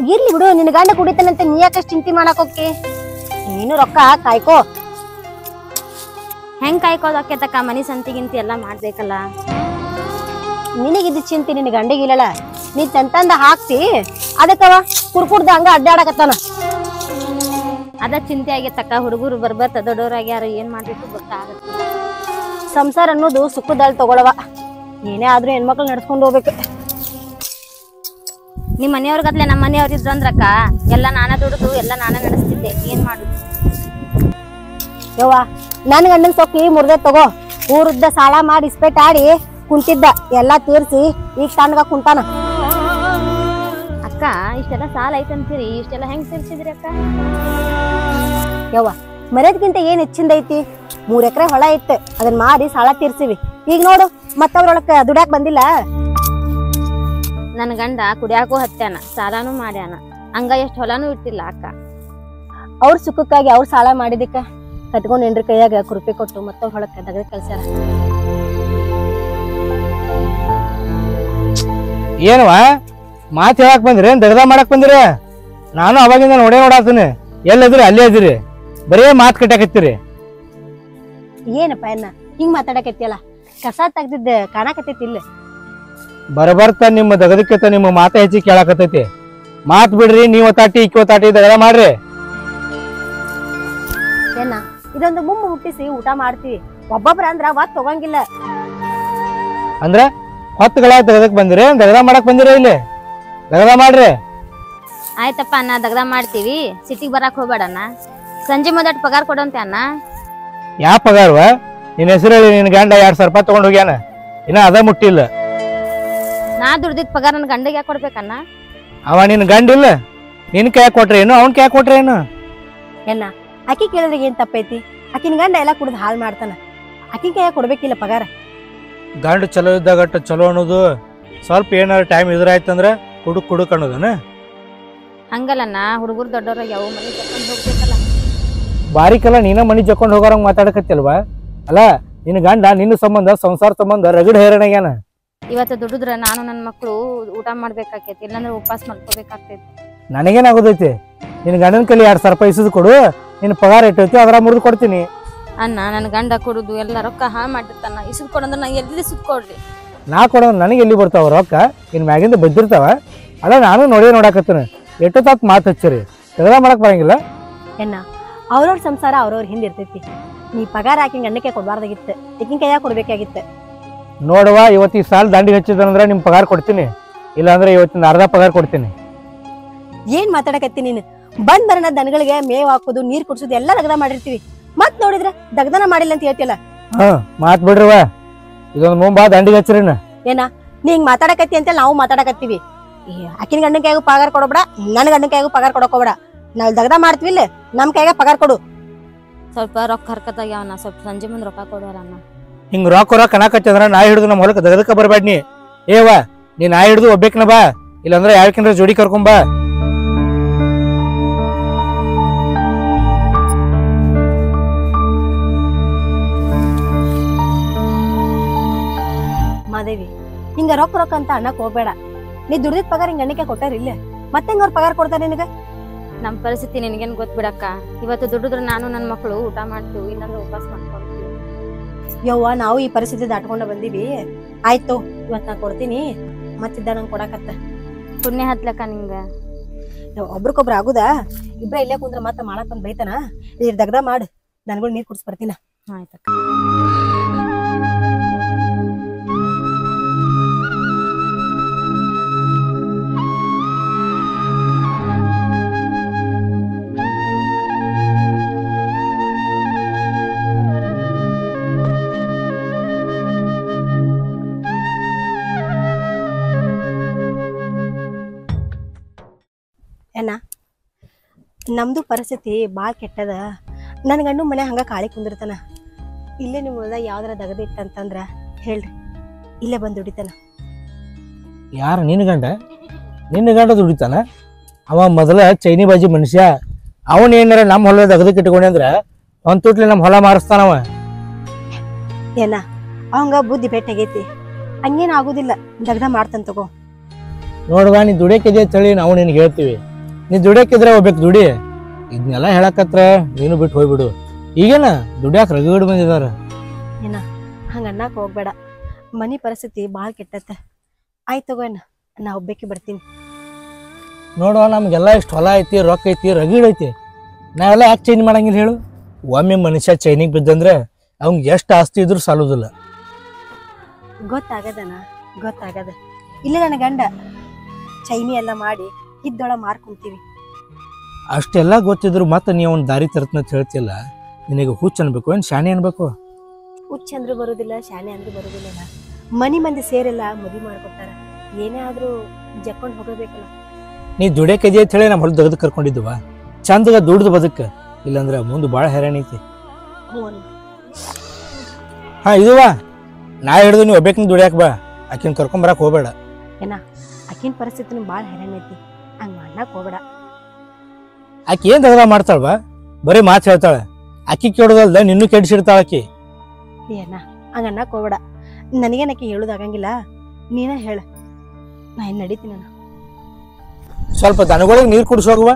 ಇರ್ಲಿ ಬಿಡು, ನಿನ್ ಗಂಡ ಕುಡಿತಾನಂತ ನೀ ಯಾಕಷ್ಟು ಚಿಂತೆ ಮಾಡಕ್ ಹೋಗಿ? ನೀನು ರೊಕ್ಕ ಕಾಯ್ಕೋ. ಹೆಂಗ್ ಕಾಯ್ಕೋದಕ್ಕೇತಕ್ಕ? ಮನಿ ಸಂತಿಗಿಂತಿ ಎಲ್ಲಾ ಮಾಡ್ಬೇಕಲ್ಲ. ನಿನಗಿದ್ದು ಚಿಂತೆ ನಿನ್ ಗಂಡಿಗಿಲ್ಲಲ್ಲ, ನೀ ತಂತಂದ ಹಾಕ್ತಿ ಅದಕ್ಕವ ಕುರ್ಕುಡ್ದ ಹಂಗ ಅಡ್ಡಾಡಕತ್ತಾನ. ಅದ ಚಿಂತೆ ಆಗೇತಕ್ಕ. ಹುಡುಗರು ಬರ್ಬರ್ತ ದೊಡ್ಡೋರಾಗ್ಯಾರ, ಏನ್ ಮಾಡ್ಬೇಕು ಗೊತ್ತಾಗತ್ತ. ಸಂಸಾರ ಅನ್ನೋದು ಸುಖದಲ್ಲಿ ತಗೊಳವ, ಏನೇ ಆದ್ರೂ ಹೆಣ್ಮಕ್ಳು ನಡ್ಸ್ಕೊಂಡು ಹೋಗ್ಬೇಕು. ನಿಮ್ ಮನೆಯವ್ರಿಗತ್ಲೆ ನಮ್ಮ ಮನೆಯವ್ರ ಇದ್ರಂದ್ರಕ್ಕ ಎಲ್ಲಾ ನಾನ ದುಡ್ದು ಎಲ್ಲಾ ನಾನ ನಡೆಸ್ತಿದ್ದೆ. ಏನ್ ಮಾಡುದು? ಯವ್ವ, ನನ್ ಗಂಡನ್ ಸೊಕ್ಕಿ ಮುರ್ದೆ ತಗೋ. ಊರುದ್ದ ಸಾಲ ಮಾಡಿ ಇಸ್ಪೇಟ್ ಆಡಿ ಕುಂತಿದ್ದ, ಎಲ್ಲಾ ತೀರ್ಸಿ ಈಗ ತಣ್ಣಗ ಕುಂತಾನ. ಅಕ್ಕ ಇಷ್ಟೆಲ್ಲ ಸಾಲ ಐತಂತೀರಿ, ಇಷ್ಟೆಲ್ಲ ಹೆಂಗ್ ತೀರ್ಸಿದ್ರಿ ಅಕ್ಕ? ಯವ್ವ, ಮರ್ಯಾದಕ್ಕಿಂತ ಏನ್ ಹೆಚ್ಚಿಂದ ಐತಿ? 3 ಎಕರೆ ಹೊಲ ಇತ್ತು, ಅದನ್ನ ಮಾರಿ ಸಾಲ ತೀರ್ಸಿವಿ. ಈಗ ನೋಡು ಮತ್ತವ್ರೊಳಕ ದುಡ್ಯಾಕ್ ಬಂದಿಲ್ಲ. ನನ್ ಗಂಡ ಕುಡಿಯಾಕೂ ಹತ್ಯಾನ, ಸಾಲಾನು ಮಾಡ್ಯಾನ, ಹಂಗ ಎಷ್ಟ್ ಹೊಲಾನು ಇಟ್ಟಿಲ್ಲ ಅಕ್ಕ. ಅವ್ರ ಸುಖಕ್ಕಾಗಿ ಅವ್ರ ಸಾಲ ಮಾಡಿದಕ್ಕ ಕಟ್ಕೊಂಡ್ ಹೆಂಡ್ರ ಕೈಯಾಗ ಕುರುಪಿ ಕೊಟ್ಟು ಮತ್ತವ್ರ ಹೊಳಕ್ಕ ದಗದ ಕಳ್ಸ್ಯಾರ. ಏನವ ಮಾತು ಹೇಳಕ್ ಬಂದ್ರಿ? ದಗದ ಮಾಡಕ್ ಬಂದಿರ? ನಾನು ಅವಾಗಿಂದ ನೋಡಾತೀನಿ, ಎಲ್ಲದ್ರಿ ಅಲ್ಲೇ ಅದಿರಿ, ಬರೇ ಮಾತು ಕಟ್ಟಾಕತ್ತೀರಿ. ಏನಪ್ಪ ಎನ್ನ ಹಿಂಗ್ ಮಾತಾಡಕತ್ತಿಯಲ್ಲ? ಕಸ ತೆಗ್ದಿದ್ದ ಕಾಣಕತ್ತೈತಿ ಇಲ್ಲ? ಬರಬರ್ತ ನಿಮ್ಮ ದಗದಕ್ಕಿಂತ ನಿಮ್ಮ ಮಾತ ಹೆಚ್ಚಿ ಕೇಳಾಕತ್ತೈತಿ. ಮಾತ್ ಬಿಡ್ರಿ, ನೀವ್ ಒತ್ತಾಟಿ ಇಕ್ಕಿ ಒತ್ತಾಟಿ ದಗದ ಮಾಡ್ರಿ. ಏನ ಇದೊಂದು ಮುಮ್ಮ ಹುಟ್ಟಿಸಿ ಊಟ ಮಾಡ್ತೀವಿ, ಒಬ್ಬೊಬ್ರ ಅಂದ್ರ ಒತ್ ತಗೊಂಗಿಲ್ಲ. ಅಂದ್ರ ಹೊತ್ತುಗಳ ದಗದಕ್ ಬಂದಿರಿ, ದಗದ ಮಾಡಕ್ ಬಂದಿರ? ಇಲ್ಲಿ ದಗದ ಮಾಡ್ರಿ. ಆಯ್ತಪ್ಪ ಅಣ್ಣ, ದಗದ ಮಾಡ್ತೀವಿ. ಸಿಟಿಗೆ ಬರಾಕ್ ಹೋಗ್ಬೇಡಣ್ಣ, ಸಂಜೆ ಮೊದಟ್ ಪಗಾರ ಕೊಡಂತೆ ಅಣ್ಣ. ಯಾವ ಪಗಾರವ? ನಿನ್ ಹೆಸರು ಹೇಳಿ, ನಿನ್ ಗಂಡ 2,000 ರೂಪಾಯಿ ತಗೊಂಡ್ ಹೋಗ್ಯಾನ, ಇನ್ನ ಅದ ಮುಟ್ಟಿಲ್ಲ. ನಾ ದುಡ್ದಿದ್ ಪಗಾರ ನನ್ ಗಂಡಗೆ ಯಾಕೆ ಕೊಡ್ಬೇಕಣ್ಣ? ಅವ ನಿನ್ ಗಂಡ ಇಲ್ಲ, ನಿನ್ ಕೈ ಕೊಟ್ರೆ ಏನು, ಅವನ್ ಕೈ ಕೊಟ್ರೆ ಏನು? ಏನ ಅಕ್ಕಿ ಕೇಳಿದ್ರೆ ಏನ್ ತಪ್ಪೈತಿ? ಆಕಿನ ಗಂಡ ಎಲ್ಲಾ ಕುಡ್ದು ಹಾಳು ಮಾಡ್ತಾನ, ಅಕ್ಕಿ ಕೈಯಾಗ ಕೊಡ್ಬೇಕಿಲ್ಲ ಪಗಾರ. ಗಂಡ ಚಲೋ ಇದ್ದಾಗಟ್ಟ ಚಲೋ ಅನ್ನೋದು, ಸ್ವಲ್ಪ ಏನಾರ ಟೈಮ್ ಇದ್ರಾಯ್ತಂದ್ರ ಕುಡುಕ್ ಅನ್ನೋದನ. ಹಂಗಲ್ಲಣ್ಣ, ಹುಡುಗರು ದೊಡ್ಡವ್ರಾಗ ಯಾವ ಮನೆ ತಕೊಂಡ್ ಹೋಗ್ಬೇಕಲ್ಲ. ಬಾರಿಕಲ್ಲ ನೀನ ಮನಿ ಜಕ್ಕೊಂಡ್ ಹೋಗೋರಂಗ್ ಮಾತಾಡಕತ್ತಿಲ್ವಾ? ಅಲ್ಲ, ನಿನ್ ಗಂಡ ನಿನ್ನ ಸಂಬಂಧ ಸಂಸಾರ ಸಂಬಂಧ ರಗಡ್ ಹೈರಾಣಾಗ್ಯಾನ. ಇವತ್ತು ದುಡಿದ್ರ ನಾನು ನನ್ನ ಮಕ್ಳು ಊಟ ಮಾಡ್ಬೇಕಾಕೈತಿ, ಇಲ್ಲಾಂದ್ರೆ ಉಪವಾಸ ಮಾಡ್ಕೋಬೇಕಾಗ್ತೈತಿ. ನನಗೇನಾಗೋದೈತಿ? ನಿನ್ ಗಂಡನ ಕೈಲಿ 2,000 ರೂಪಾಯಿ ಇಸಿದ್ ಕೊಡು, ನಿನ್ ಪಗಾರ ಇಟ್ಟೈತಿ ಅದರ ಮುರಿದು ಕೊಡ್ತೀನಿ. ಅಣ್ಣ, ನನ್ನ ಗಂಡ ಕೊಡುದು ಎಲ್ಲ ರೊಕ್ಕ ಹಾಳು ಮಾಡಿರ್ತಾನ. ಇಸುದ್ ಕೊಡಂದ್ರೆ ನಾ ಎಲ್ಲಿ ಸುದ್ ಕೊಡ್ರಿ? ನಾ ಕೊಡೋದು ನನಗೆ ಎಲ್ಲಿ ಬರ್ತಾವ ರೊಕ್ಕ? ಇನ್ ಮ್ಯಾಗಿಂದ ಬದ್ದಿರ್ತಾವ. ಅಲ್ಲ, ನಾನು ನೋಡಾಕತ್ತೇನೆ, ಎಷ್ಟೋ ತಾತ್ ಮಾತು ಹಚ್ಚಿರಿ, ತೆಗದ ಮಾಡಕ್ ಬರಂಗಿಲ್ಲ. ಏನ ಅವ್ರವ್ರ ಸಂಸಾರ ಅವ್ರವ್ರ ಹಿಂದ್ ಇರ್ತೈತಿ. ನೀ ಪಗಾರ ಆಕಿನ ಗಂಡಕ್ಕೆ ಕೊಡ್ಬಾರ್ದಾಗಿತ್ತು, ಈಕಿನ ಕೈಯಾಗ ಕೊಡ್ಬೇಕಾಗಿತ್ತು. ನೋಡುವ, ಇವತ್ತು ಈ ಸಾಲ ದಂಡಿಗೆ ಹಚ್ಚಿದಂದ್ರೆ ನಿಮ್ ಪಗಾರ ಕೊಡ್ತೀನಿ, ಇಲ್ಲಾಂದ್ರೆ ಇವತ್ತಿನ ಅರ್ಧ ಪಗಾರ ಕೊಡ್ತೀನಿ. ಏನ್ ಮಾತಾಡಕತ್ತಿ ನೀನು? ಬಂದ್ ಬರೋಣ ದನಗಳಿಗೆ ಮೇವ್ ಹಾಕೋದು, ನೀರ್ ಕುಡ್ಸೋದು ಎಲ್ಲ ದಗದ ಮಾಡಿರ್ತೀವಿ, ಮತ್ ನೋಡಿದ್ರ ದಗದನ ಮಾಡಿಲ್ಲ ಅಂತ ಹೇಳ್ತಿಯಲ್ಲ. ಮಾತ್ ಬಿಡ್ರಿವ, ಇದೊಂದು ಮುಂಬಾ ದಂಡಿಗೆ ಹಚ್ಚಿರಿನ. ಏನ ನೀ ಹಿಂಗ್ ಮಾತಾಡಕತ್ತಿ ಅಂತ ನಾವು ಮಾತಾಡಕತ್ತೀವಿ. ಆಕಿನ ಗಂಡನ ಕೈಯಾಗ ಪಗಾರ ಕೊಡೋಬೇಡ, ನನ್ನ ಗಂಡನ ಕೈಯಾಗ ಪಗಾರ ಕೊಡಕೋಬೇಡ. ನಾವ್ ದಗದ ಮಾಡ್ತೀವಿ ಇಲ್ಲ, ನಮ್ ಕೈಯಾಗ ಪಗಾರ ಕೊಡು. ಸ್ವಲ್ಪ ರೊಕ್ಕ ಹರ್ಕತ್ತಾಗ್ಯಾವಣ್ಣ, ಸ್ವಲ್ಪ ಸಂಜೆ ಮುಂದೆ ರೊಕ್ಕ ಕೊಡೋರಣ್ಣ. ಹಿಂಗ್ ರೊಕ್ಕ ಕಣಕಚ್ಚಂದ್ರ ನಾ ಹಿಡಿದು ನಮ್ಮ ಹೊಲಕ್ಕೆ ದಗದಕ್ಕ ಬರ್ಬೇಡ್ನಿ. ಏವ ನೀ ನಾ ಹಿಡಿದು ಒಬ್ಬೇಕನ ಬಾ, ಇಲ್ಲಾಂದ್ರೆ ಯಾವಕಿಂದ್ರ ಜೋಡಿ ಕರ್ಕೊಂಬಾ. ಮಾದೇವಿ, ಹಿಂಗ ರೊಕ್ಕ ಅಂತ ಅನ್ನಕ್ ಹೋಗ್ಬೇಡ. ನೀ ದುಡ್ದಿದ್ ಪಗಾರ ಹಿಂಗ ಗಂಡಕ್ಕೆ ಕೊಟ್ಟಾರ ಇಲ್ಲ, ಮತ್ತೆ ಹೆಂಗ ಅವ್ರ ಪಗಾರ ಕೊಡ್ತಾರ ನಿನಗ? ನಮ್ ಪರಿಸ್ಥಿತಿ ನಿನಗೇನ್ ಗೊತ್ತ ಬಿಡಕ್ಕ. ಇವತ್ತು ದುಡಿದ್ರ ನಾನು ನನ್ನ ಮಕ್ಳು ಊಟ ಮಾಡ್ತೀವಿ, ಇಲ್ಲಾಂದ್ರೆ ಉಪವಾಸ ಮಾಡ್ಕೊಳ್ತೀವಿ. ಯವ್ವ, ನಾವು ಈ ಪರಿಸ್ಥಿತಿ ದಾಟ್ಕೊಂಡ ಬಂದೀವಿ. ಆಯ್ತು, ಇವತ್ ನಾ ಕೊಡ್ತೀನಿ, ಮತ್ತಿದ್ದ ನಂಗೆ ಕೊಡಕತ್ತ. ಪುಣ್ಯ ಹತ್ಲಕ್ಕ ನಿಂಗ. ಒಬ್ರಿಗೊಬ್ರು ಆಗುದಾ? ಇಬ್ರ ಇಲ್ಲೇ ಕುಂದ್ರ ಮತ್ತ ಮಾಡಕ್ ಬಂದ್ ಬೈತಾನ. ನೀರ್ ದಗದ ಮಾಡು, ನನ್ಗಳು ನೀರ್ ಕುಡ್ಸ್ ಬರ್ತೀನ. ಆಯ್ತಕ್ಕ. ಏನ ನಮ್ದು ಪರಿಸ್ಥಿತಿ ಬಾಳ ಕೆಟ್ಟದ. ನನ್ ಗಂಡು ಮನೆ ಹಂಗ ಕಾಳಿ ಕುಂದಿರ್ತಾನ. ಇಲ್ಲೇ ನಿಮ್ ಹೊಲ್ದಾಗ ಯಾವ್ದಾರ ದಗದ ಇತ್ತಂತಂದ್ರ ಹೇಳ್ರಿ, ಇಲ್ಲೇ ಬಂದ್ ದುಡಿತಾನ. ಯಾರ ನಿನ್ನ ಗಂಡ? ನಿನ್ನ ಗಂಡ ದುಡಿತಾನ? ಅವ ಮೊದಲ ಚೈನಿ ಬಾಜಿ ಮನುಷ್ಯ. ಅವನ್ ಏನಾರ ನಮ್ಮ ಹೊಲ ದಗದಕ್ಕೆ ಇಟ್ಕೊಂಡೆ ಅಂದ್ರ ಒಂದ್ ತುಟ್ಲಿ ನಮ್ ಹೊಲ ಮಾರಿಸ್ತಾನವ. ಏನ ಅವಂಗ ಬುದ್ಧಿ ಬೆಟ್ಟಾಗೈತಿ, ಹಂಗೇನ್ ಆಗುದಿಲ್ಲ, ದಗದ ಮಾಡ್ತಾನ ತಗೋ. ನೋಡುವ ನೀ ದುಡಿಯಕ್ಕಿದೆ ತಳಿ ನಾವು ನಿನಗೆ ಹೇಳ್ತೀವಿ. ನೀ ದುಡಿಯಕ್ಕಿದ್ರೆ ಹೋಗ್ಬೇಕು ದುಡಿ. ಇದನ್ನೆಲ್ಲ ಹೇಳಕತ್ರ ನೀನು ಬಿಟ್ಟು ಹೋಗ್ಬಿಡು. ಈಗೇನ ದುಡಿಯಾಕ ರಗಡ್ ಬಂದಿದಾರ. ಏನ ಹಂಗ ಅನ್ನಕ್ ಹೋಗ್ಬೇಡ, ಮನಿ ಪರಿಸ್ಥಿತಿ ಭಾಳ ಕೆಟ್ಟತ್ತ. ಆಯ್ತು ತಗೋಣ, ನಾ ಒಬ್ಬಾಕಿ ಬರ್ತೀನಿ. ನೋಡುವ ನಮ್ಗೆಲ್ಲ ಇಷ್ಟು ಹೊಲ ಐತಿ, ರೊಕ್ಕ ಐತಿ, ರಗಡ್ ಐತಿ. ನಾವೆಲ್ಲ ಯಾಕೆ ಚೇಂಜ್ ಮಾಡಂಗಿಲ್ಲ ಹೇಳು? ಒಮ್ಮೆ ಮನುಷ್ಯ ಚೈನಿಗೆ ಬಿದ್ದಂದ್ರೆ ಅವ್ನಿಗೆ ಎಷ್ಟು ಆಸ್ತಿ ಇದ್ರು ಸಾಲೋದಿಲ್ಲ. ಗೊತ್ತಾಗದನ ಗೊತ್ತಾಗದ. ಇಲ್ಲ ನನ್ನ ಗಂಡ ಚೈನಿ ಎಲ್ಲ ಮಾಡಿ ಇದ್ದೊಳ ಮಾರ್ಕೊಂತೀವಿ. ಅಷ್ಟೆಲ್ಲ ಗೊತ್ತಿದ್ರು ಮತ್ತೆ ನೀವು ಒಂದು ದಾರಿ ತರ್ತನ ಹೇಳ್ತಿಲ್ಲ. ನಿನಗೆ ಹುಚ್ಚ ಅನ್ಬೇಕು ಏನು ಶಾಣೆ ಅನ್ಬೇಕು? ಹುಚ್ಚ ಅಂದ್ರೂ ಬರೋದಿಲ್ಲ, ಶಾಣೆ ಅಂದ್ರೂ ಬರೋದಿಲ್ಲ. ಮನಿ ಮಂದಿ ಸೇರೆಲ್ಲ ಮದುವೆ ಮಾಡ್ಕೊತಾರ. ಏನೇ ಆದ್ರೂ ಜಕ್ಕೊಂಡು ಹೋಗಬೇಕಲ್ಲ. ನೀ ದುಡಿಯಕ್ಕಿದೆ ಅಂತ ಹೇಳಿ ನಮ್ಮ ಹೊಲ ತೆಗೆದು ಕರ್ಕೊಂಡಿದ್ದುವ. ಚಂದಗ ದುಡ್ದು ಬದುಕ, ಇಲ್ಲಾಂದ್ರೆ ಮುಂದೆ ಭಾಳ ಹೈರಾಣ ಐತಿ. ಹಾ ಇದುವಾ ನಾ ಹಿಡಿದು ನೀವು ಒಬ್ಬಾಕಿನ ದುಡಿಯಾಕ ಬಾ, ಆಕಿನ ಕರ್ಕೊಂಬರಕ್ ಹೋಗ್ಬೇಡ. ಏನ ಆಕಿನ ಪರಿಸ್ಥಿತಿನೂ ಭಾಳ ಹೈರಾಣ ಐತಿ, ಹಂಗ ಮಾಡಕ್ ಹೋಗ್ಬೇಡ. ಆಕಿ ಏನ್ ದಗದ ಮಾಡ್ತಾಳವಾ? ಬರೀ ಮಾತು ಹೇಳ್ತಾಳೆ. ಆಕಿ ಕೆಡೋದಲ್ದ ನಿನ್ನೂ ಕೆಡಿಸಿಡ್ತಾಳ ಆಕಿ. ಏನ ಹಂಗ ಅನ್ನಕ್ ಹೋಗ್ಬೇಡ. ನನಗೇನಕ್ಕೆ ಹೇಳುದಾಗಂಗಿಲ್ಲ, ನೀನ ಹೇಳ, ನಾ ಏನ್ ನಡೀತೀನಿ. ನಾನು ಸ್ವಲ್ಪ ದನಗಳಿಗೆ ನೀರು ಕುಡಿಸೋಗುವ.